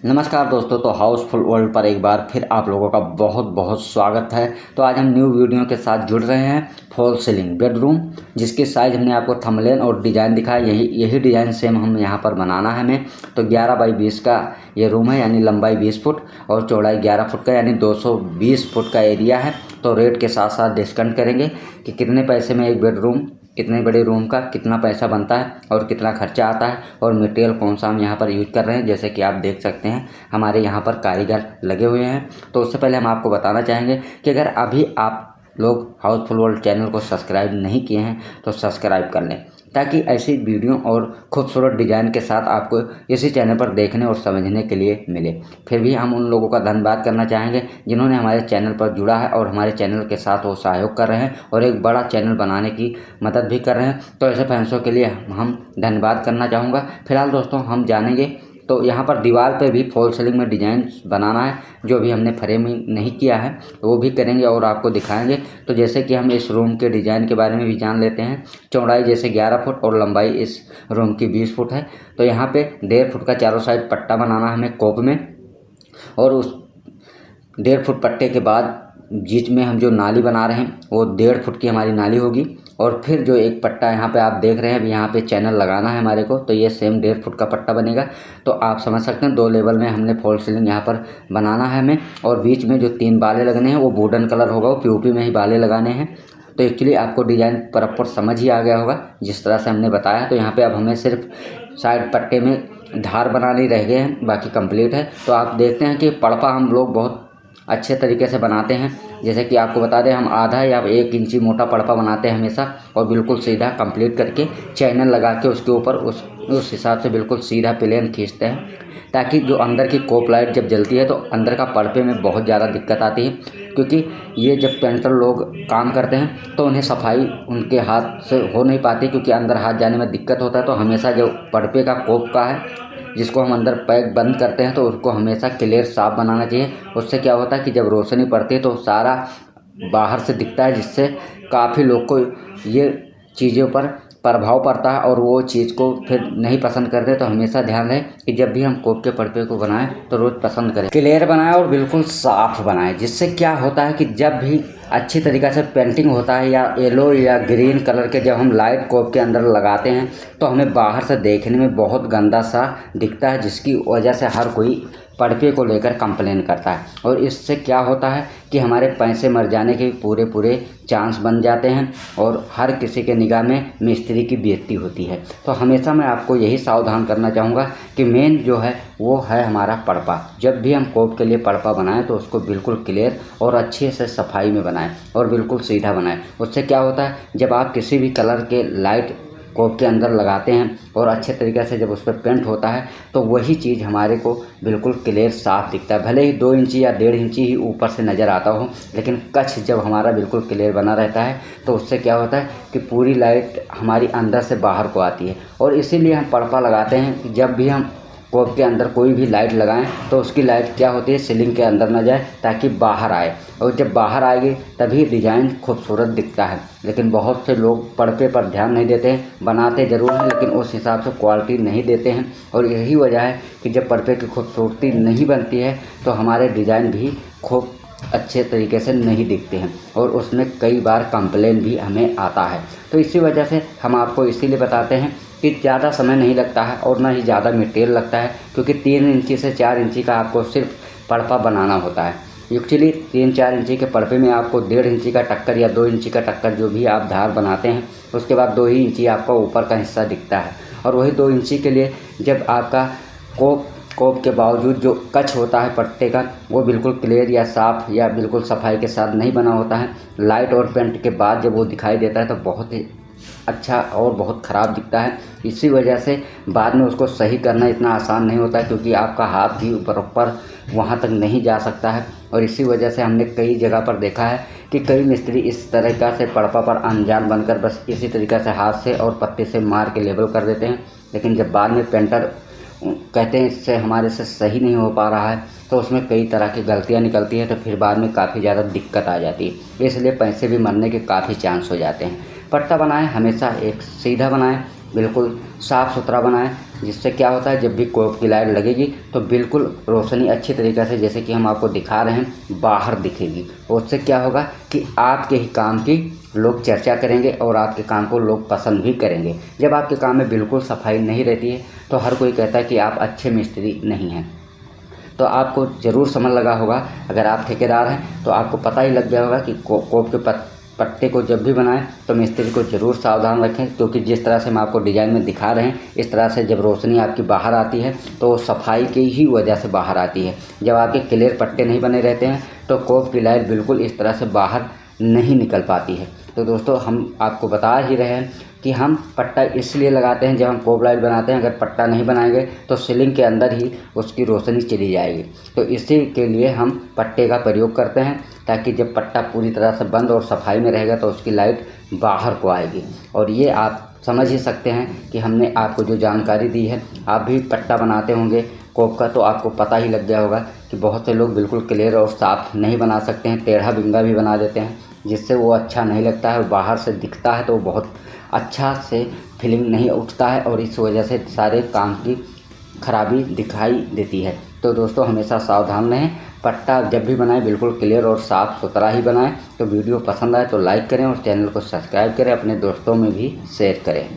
नमस्कार दोस्तों, तो हाउसफुल वर्ल्ड पर एक बार फिर आप लोगों का बहुत बहुत स्वागत है। तो आज हम न्यू वीडियो के साथ जुड़ रहे हैं फॉल सीलिंग बेडरूम, जिसकी साइज़ हमने आपको थंबनेल और डिज़ाइन दिखाया। यही डिज़ाइन सेम हम यहाँ पर बनाना है हमें। तो 11 बाई 20 का ये रूम है, यानी लंबाई 20 फुट और चौड़ाई 11 फुट का, यानी 220 फुट का एरिया है। तो रेट के साथ साथ डिस्काउंट करेंगे कि कितने पैसे में एक बेडरूम, कितने बड़े रूम का कितना पैसा बनता है और कितना खर्चा आता है, और मटेरियल कौन सा हम यहाँ पर यूज कर रहे हैं। जैसे कि आप देख सकते हैं हमारे यहाँ पर कारीगर लगे हुए हैं। तो उससे पहले हम आपको बताना चाहेंगे कि अगर अभी आप लोग हाउसफुल वर्ल्ड चैनल को सब्सक्राइब नहीं किए हैं तो सब्सक्राइब कर लें, ताकि ऐसी वीडियो और खूबसूरत डिज़ाइन के साथ आपको इसी चैनल पर देखने और समझने के लिए मिले। फिर भी हम उन लोगों का धन्यवाद करना चाहेंगे जिन्होंने हमारे चैनल पर जुड़ा है और हमारे चैनल के साथ वो सहयोग कर रहे हैं और एक बड़ा चैनल बनाने की मदद भी कर रहे हैं। तो ऐसे फैंसों के लिए हम धन्यवाद करना चाहूँगा। फिलहाल दोस्तों हम जानेंगे, तो यहाँ पर दीवार पे भी फॉल सीलिंग में डिज़ाइन बनाना है, जो भी हमने फ्रेमिंग नहीं किया है तो वो भी करेंगे और आपको दिखाएंगे। तो जैसे कि हम इस रूम के डिज़ाइन के बारे में भी जान लेते हैं। चौड़ाई जैसे 11 फुट और लंबाई इस रूम की 20 फुट है। तो यहाँ पे 1.5 फुट का चारों साइड पट्टा बनाना है हमें कोप में, और उस 1.5 फुट पट्टे के बाद बीच में हम जो नाली बना रहे हैं वो 1.5 फुट की हमारी नाली होगी। और फिर जो एक पट्टा यहाँ पे आप देख रहे हैं, अभी यहाँ पे चैनल लगाना है हमारे को, तो ये सेम 1.5 फुट का पट्टा बनेगा। तो आप समझ सकते हैं 2 लेवल में हमने फॉल सीलिंग यहाँ पर बनाना है हमें। और बीच में जो 3 बाले लगने हैं वो वुडन कलर होगा, वो पीओपी में ही बाले लगाने हैं। तो एक्चुअली आपको डिज़ाइन प्रॉपर समझ ही आ गया होगा जिस तरह से हमने बताया। तो यहाँ पर अब हमें सिर्फ साइड पट्टे में धार बनाने रह गए हैं, बाकी कंप्लीट है। तो आप देखते हैं कि पड़पा हम लोग बहुत अच्छे तरीके से बनाते हैं। जैसे कि आपको बता दें, हम आधा या 1 इंची मोटा पड़पा बनाते हैं हमेशा, और बिल्कुल सीधा कंप्लीट करके चैनल लगा के उसके ऊपर उस हिसाब से बिल्कुल सीधा प्लेन खींचते हैं, ताकि जो अंदर की कोप लाइट जब जलती है तो अंदर का पड़पे में बहुत ज़्यादा दिक्कत आती है। क्योंकि ये जब पेंटर लोग काम करते हैं तो उन्हें सफाई उनके हाथ से हो नहीं पाती, क्योंकि अंदर हाथ जाने में दिक्कत होता है। तो हमेशा जो पड़पे का कोप का है, जिसको हम अंदर पैक बंद करते हैं, तो उसको हमेशा क्लियर साफ बनाना चाहिए। उससे क्या होता है कि जब रोशनी पड़ती है तो सारा बाहर से दिखता है, जिससे काफ़ी लोग को ये चीज़ों पर प्रभाव पड़ता है और वो चीज़ को फिर नहीं पसंद करते। तो हमेशा ध्यान रहे कि जब भी हम कोप के पर्दे को बनाएं तो रोज़ पसंद करें, क्लियर बनाएं और बिल्कुल साफ़ बनाएं। जिससे क्या होता है कि जब भी अच्छी तरीक़े से पेंटिंग होता है या येलो या ग्रीन कलर के जब हम लाइट कोप के अंदर लगाते हैं तो हमें बाहर से देखने में बहुत गंदा सा दिखता है, जिसकी वजह से हर कोई पर्दे को लेकर कंप्लेन करता है। और इससे क्या होता है कि हमारे पैसे मर जाने के पूरे चांस बन जाते हैं और हर किसी के निगाह में मिस्त्री की बेइज्जती होती है। तो हमेशा मैं आपको यही सावधान करना चाहूँगा कि मेन जो है वो है हमारा पड़पा। जब भी हम कोप के लिए पड़पा बनाएं तो उसको बिल्कुल क्लियर और अच्छे से सफाई में बनाएं और बिल्कुल सीधा बनाएं। उससे क्या होता है, जब आप किसी भी कलर के लाइट कोप के अंदर लगाते हैं और अच्छे तरीके से जब उस पर पेंट होता है तो वही चीज़ हमारे को बिल्कुल क्लियर साफ दिखता है। भले ही 2 इंची या 1.5 इंची ही ऊपर से नज़र आता हो, लेकिन कच्छ जब हमारा बिल्कुल क्लियर बना रहता है तो उससे क्या होता है कि पूरी लाइट हमारी अंदर से बाहर को आती है। और इसीलिए हम पड़पा लगाते हैं कि जब भी हम कोप के अंदर कोई भी लाइट लगाएं तो उसकी लाइट क्या होती है, सीलिंग के अंदर न जाए, ताकि बाहर आए। और जब बाहर आएगी तभी डिज़ाइन खूबसूरत दिखता है। लेकिन बहुत से लोग पर्दे पर ध्यान नहीं देते हैं, बनाते ज़रूर हैं लेकिन उस हिसाब से क्वालिटी नहीं देते हैं। और यही वजह है कि जब पर्दे की खूबसूरती नहीं बनती है तो हमारे डिज़ाइन भी खूब अच्छे तरीके से नहीं दिखते हैं और उसमें कई बार कंप्लेन भी हमें आता है। तो इसी वजह से हम आपको इसीलिए बताते हैं कि ज़्यादा समय नहीं लगता है और ना ही ज़्यादा मटेरियल लगता है, क्योंकि 3 इंची से 4 इंची का आपको सिर्फ पड़पा बनाना होता है। एक्चुअली 3-4 इंची के पड़पे में आपको 1.5 इंची का टक्कर या 2 इंची का टक्कर जो भी आप धार बनाते हैं, उसके बाद 2 ही इंची आपका ऊपर का हिस्सा दिखता है। और वही 2 इंची के लिए जब आपका कोप के बावजूद जो कच होता है पट्टे का, वो बिल्कुल क्लियर या साफ़ या बिल्कुल सफाई के साथ नहीं बना होता है, लाइट और पेंट के बाद जब वो दिखाई देता है तो बहुत ही अच्छा और बहुत ख़राब दिखता है। इसी वजह से बाद में उसको सही करना इतना आसान नहीं होता है, क्योंकि आपका हाथ भी ऊपर वहाँ तक नहीं जा सकता है। और इसी वजह से हमने कई जगह पर देखा है कि कई मिस्त्री इस तरीक़ा से पड़पा पर अनजान बनकर बस इसी तरीक़े से हाथ से और पत्ते से मार के लेवल कर देते हैं। लेकिन जब बाद में पेंटर कहते हैं इससे हमारे से सही नहीं हो पा रहा है तो उसमें कई तरह की गलतियां निकलती हैं, तो फिर बाद में काफ़ी ज़्यादा दिक्कत आ जाती है। इसलिए पैसे भी मरने के काफ़ी चांस हो जाते हैं। पट्टा बनाएं हमेशा एक सीधा बनाएं, बिल्कुल साफ़ सुथरा बनाएं, जिससे क्या होता है, जब भी कोप की लाइट लगेगी तो बिल्कुल रोशनी अच्छी तरीके से, जैसे कि हम आपको दिखा रहे हैं, बाहर दिखेगी। उससे क्या होगा कि आपके ही काम की लोग चर्चा करेंगे और आपके काम को लोग पसंद भी करेंगे। जब आपके काम में बिल्कुल सफाई नहीं रहती है तो हर कोई कहता है कि आप अच्छे मिस्त्री नहीं हैं। तो आपको ज़रूर समझ लगा होगा, अगर आप ठेकेदार हैं तो आपको पता ही लग गया होगा कि कोप के पट्टे को जब भी बनाएं तो मिस्त्री को ज़रूर सावधान रखें, क्योंकि जिस तरह से हम आपको डिज़ाइन में दिखा रहे हैं, इस तरह से जब रोशनी आपकी बाहर आती है तो सफाई की ही वजह से बाहर आती है। जब आपके क्लियर पट्टे नहीं बने रहते हैं तो कोप की लाइट बिल्कुल इस तरह से बाहर नहीं निकल पाती है। तो दोस्तों, हम आपको बता ही रहे हैं कि हम पट्टा इसलिए लगाते हैं, जब हम कोप लाइट बनाते हैं अगर पट्टा नहीं बनाएंगे तो सीलिंग के अंदर ही उसकी रोशनी चली जाएगी। तो इसी के लिए हम पट्टे का प्रयोग करते हैं, ताकि जब पट्टा पूरी तरह से बंद और सफाई में रहेगा तो उसकी लाइट बाहर को आएगी। और ये आप समझ ही सकते हैं कि हमने आपको जो जानकारी दी है, आप भी पट्टा बनाते होंगे कोप का, तो आपको पता ही लग गया होगा कि बहुत से लोग बिल्कुल क्लियर और साफ़ नहीं बना सकते हैं, टेढ़ा बिंगा भी बना देते हैं, जिससे वो अच्छा नहीं लगता है। बाहर से दिखता है तो वो बहुत अच्छा से फीलिंग नहीं उठता है और इस वजह से सारे काम की खराबी दिखाई देती है। तो दोस्तों, हमेशा सावधान रहें, पट्टा जब भी बनाएं बिल्कुल क्लियर और साफ़ सुथरा ही बनाएं। तो वीडियो पसंद आए तो लाइक करें और चैनल को सब्सक्राइब करें, अपने दोस्तों में भी शेयर करें।